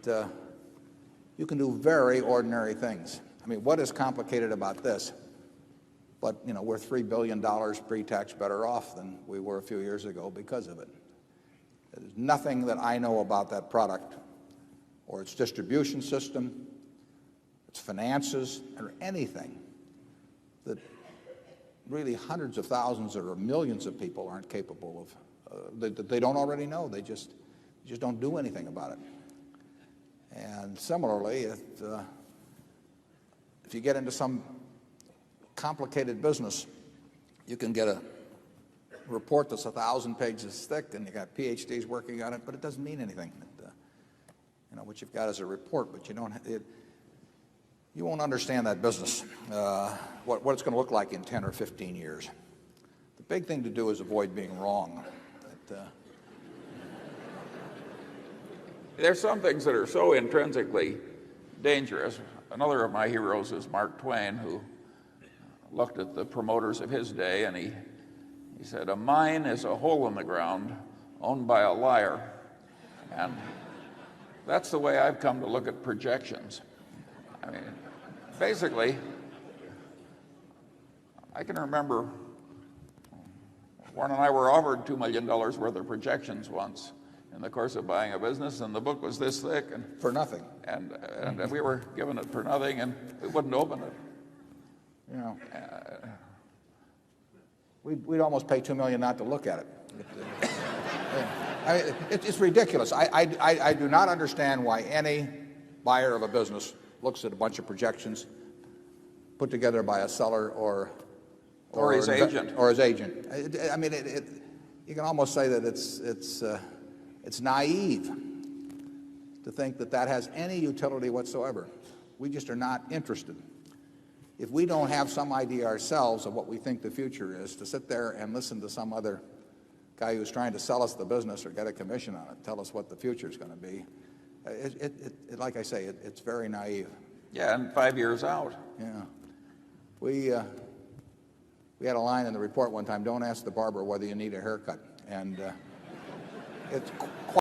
you can do very ordinary things. I mean, what is complicated about this? But, we're $3 billion pre-tax better off than we were a few years ago because of it. There's nothing that I know about that product or its distribution system, its finances, or anything that really hundreds of thousands or millions of people aren't capable of, that they don't already know. They just don't do anything about it. And similarly, if you get into some complicated business, you can get a report that's 1,000 pages thick, and you got PhDs working on it, but it doesn't mean anything. What you've got is a report, but you won't understand that business, what it's going to look like in 10 or 15 years. The big thing to do is avoid being wrong. There's some things that are so intrinsically dangerous. Another of my heroes is Mark Twain, who looked at the promoters of his day, and he said, "A mine is a hole in the ground owned by a liar." And that's the way I've come to look at projections. I mean, basically, I can remember Warren and I were offered $2 million worth of projections once in the course of buying a business, and the book was this thick, and for nothing. And we were given it for nothing, and we wouldn't open it. We'd almost pay $2 million not to look at it. I mean, it's ridiculous. I do not understand why any buyer of a business looks at a bunch of projections put together by a seller or his agent. Or his agent. I mean, you can almost say that it's naive to think that has any utility whatsoever. We just are not interested. If we don't have some idea ourselves of what we think the future is, to sit there and listen to some other guy who's trying to sell us the business or get a commission on it, tell us what the future is going to be, like I say, it's very naive. Yeah, and 5 years out. Yeah. We had a line in the report one time, "Don't ask the barber whether you need a haircut." And